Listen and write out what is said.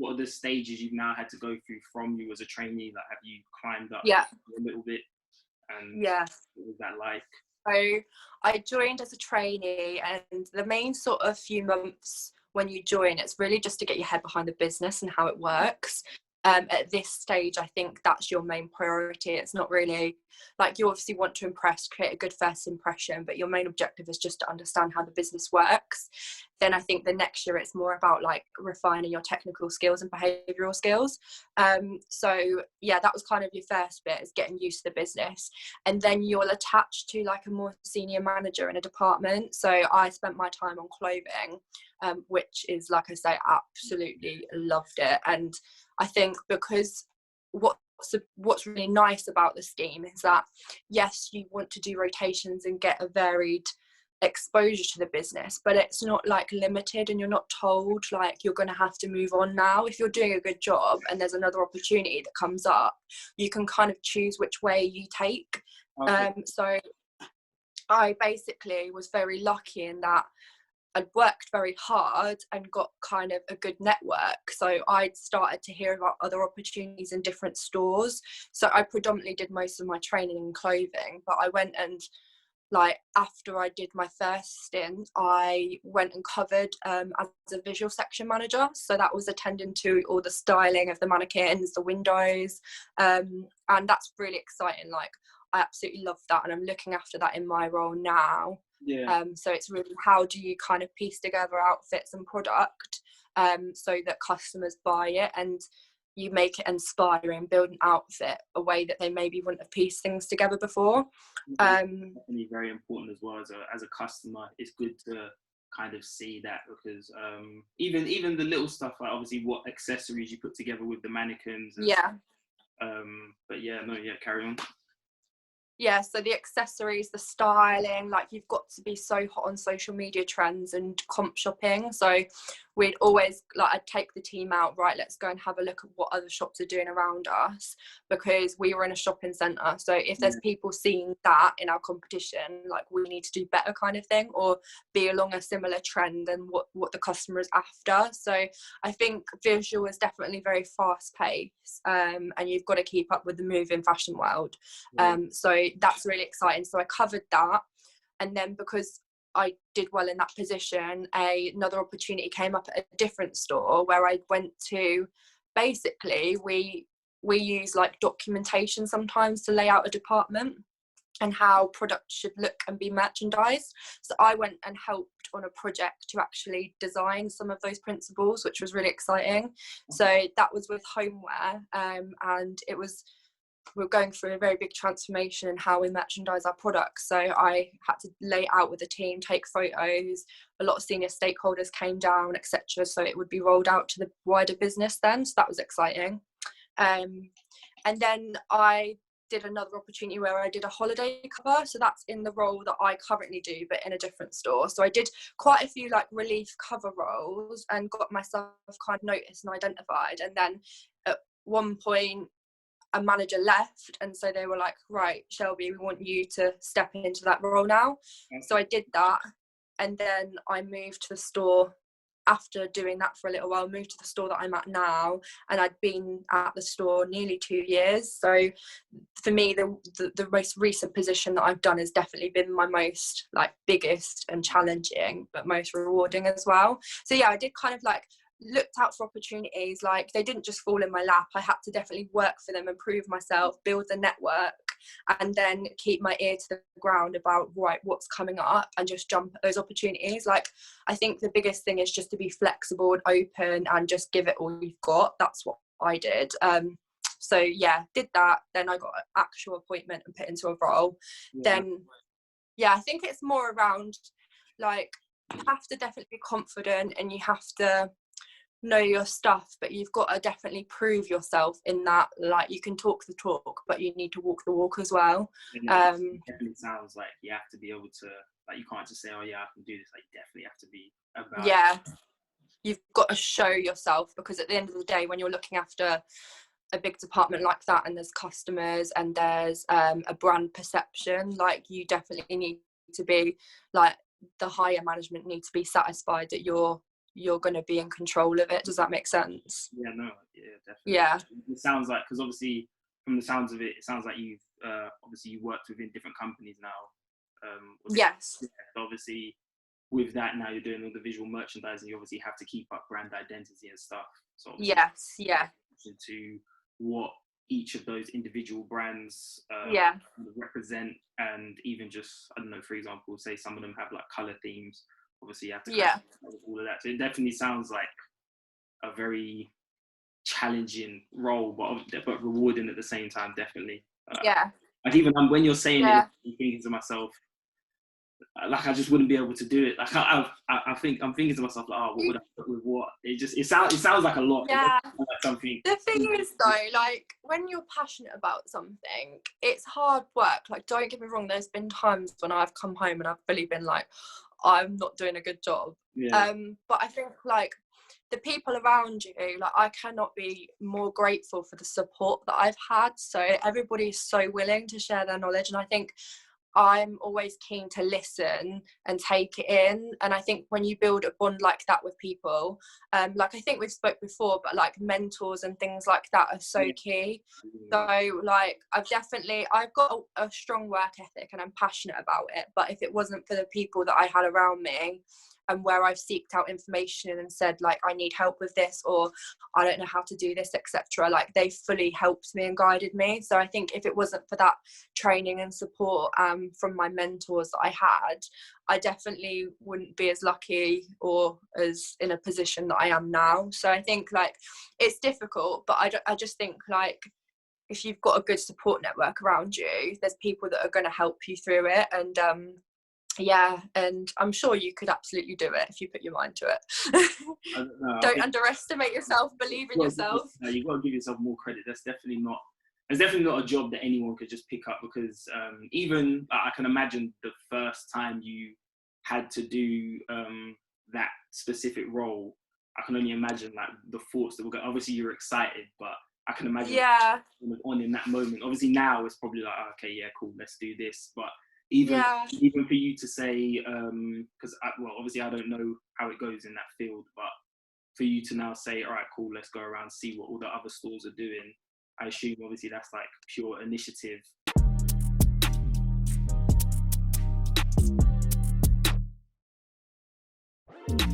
what are the stages you've now had to go through from you as a trainee? Like, have you climbed up Yeah. a little bit? And Yeah. what was that like? So I joined as a trainee, and the main sort of few months when you join, it's really just to get your head behind the business and how it works. At this stage, I think that's your main priority. It's not really like, you obviously want to impress, create a good first impression, but your main objective is just to understand how the business works. Then I think the next year it's more about like refining your technical skills and behavioural skills. So yeah, that was kind of your first bit, is getting used to the business. And then you'll attach to like a more senior manager in a department. So I spent my time on clothing, which is, like I say, absolutely loved it. And I think because what's really nice about the scheme is that, yes, you want to do rotations and get a varied exposure to the business, but it's not like limited, and you're not told like you're going to have to move on now. If you're doing a good job and there's another opportunity that comes up, you can kind of choose which way you take. Okay. So I basically was very lucky in that I'd worked very hard and got kind of a good network. So I'd started to hear about other opportunities in different stores. So I predominantly did most of my training in clothing, but I went and, like, after I did my first stint, I went and covered as a visual section manager. So that was attending to all the styling of the mannequins, the windows, and that's really exciting. Like, I absolutely love that, and I'm looking after that in my role now. Yeah. So it's really, how do you kind of piece together outfits and product so that customers buy it, and you make it inspiring, build an outfit a way that they maybe wouldn't have pieced things together before. Definitely very important as well, as a customer. It's good to kind of see that, because even the little stuff, like obviously what accessories you put together with the mannequins and Yeah. but yeah, no, yeah, carry on. Yeah, so the accessories, the styling, like, you've got to be so hot on social media trends and comp shopping. So we'd always, like, I'd take the team out, right, let's go and have a look at what other shops are doing around us, because we were in a shopping centre. So if there's people seeing that in our competition, like, we need to do better, kind of thing, or be along a similar trend than what the customer is after. So I think visual is definitely very fast paced, and you've got to keep up with the moving fashion world. So that's really exciting. So I covered that, and then because I did well in that position, another opportunity came up at a different store where I went to, basically we use like documentation sometimes to lay out a department and how products should look and be merchandised. So I went and helped on a project to actually design some of those principles, which was really exciting. So that was with homeware, and it was, we're going through a very big transformation in how we merchandise our products. So I had to lay it out with the team, take photos. A lot of senior stakeholders came down, etc. So it would be rolled out to the wider business then. So that was exciting. And then I did another opportunity where I did a holiday cover. So that's in the role that I currently do, but in a different store. So I did quite a few like relief cover roles and got myself kind of noticed and identified. And then at one point, a manager left, and so they were like, right, Shelby, we want you to step into that role now. So I did that, and then I moved to the store after doing that for a little while, moved to the store that I'm at now, and I'd been at the store nearly 2 years. So for me, the most recent position that I've done has definitely been my most like biggest and challenging, but most rewarding as well. So yeah, I did kind of like looked out for opportunities. Like, they didn't just fall in my lap. I had to definitely work for them, improve myself, build the network, and then keep my ear to the ground about, right, what's coming up, and just jump at those opportunities. Like, I think the biggest thing is just to be flexible and open and just give it all you've got. That's what I did. So yeah, did that. Then I got an actual appointment and put into a role. Then yeah, I think it's more around, like, you have to definitely be confident and you have to know your stuff, but you've got to definitely prove yourself in that. Like, you can talk the talk, but you need to walk the walk as well. It definitely sounds like you have to be able to, like, you can't just say, oh yeah, I can do this. Like, you definitely have to be about you've got to show yourself, because at the end of the day, when you're looking after a big department like that, and there's customers and there's a brand perception, like, you definitely need to be, like, the higher management need to be satisfied that you're Yeah. you're going to be in control of it. Does that make sense? Yeah, no, yeah, definitely. Yeah. It sounds like, because obviously from the sounds of it, it sounds like you've obviously you worked within different companies now. Yes. Yeah, obviously with that now you're doing all the visual merchandising. You obviously have to keep up brand identity and stuff. So obviously, Yes. Yeah. to what each of those individual brands Yeah. represent, and even just, I don't know, for example, say some of them have like color themes. Obviously, you have to Yeah. all of that. So it definitely sounds like a very challenging role, but rewarding at the same time. Definitely. Yeah. Like even when you're saying it, Yeah. I'm thinking to myself, like I just wouldn't be able to do it. Like I think I'm thinking to myself, like, oh, what would I put with what? It sounds like a lot. Yeah. Like something. The thing is though, like when you're passionate about something, it's hard work. Like, don't get me wrong, there's been times when I've come home and I've really been like, I'm not doing a good job. Yeah. But I think like the people around you, like I cannot be more grateful for the support that I've had. So everybody's so willing to share their knowledge, and I think I'm always keen to listen and take it in. And I think when you build a bond like that with people, like I think we've spoke before, but like mentors and things like that are so key. So like I've got a strong work ethic and I'm passionate about it. But if it wasn't for the people that I had around me, and where I've seeked out information and said like I need help with this, or I don't know how to do this, etc., like they fully helped me and guided me. So I think if it wasn't for that training and support from my mentors that I had, I definitely wouldn't be as lucky or as in a position that I am now. So I think like it's difficult, but I just think like if you've got a good support network around you, there's people that are going to help you through it. And yeah, and I'm sure you could absolutely do it if you put your mind to it. Don't underestimate yourself, believe in yourself. You've got to give yourself more credit. It's definitely not a job that anyone could just pick up, because even I can imagine the first time you had to do that specific role, I can only imagine like the thoughts that were going. Obviously you're excited, but I can imagine on in that moment. Obviously now it's probably like, okay, yeah, cool, let's do this. But even for you to say, because obviously I don't know how it goes in that field, but for you to now say, all right, cool, let's go around, see what all the other stores are doing, I assume obviously that's like pure initiative.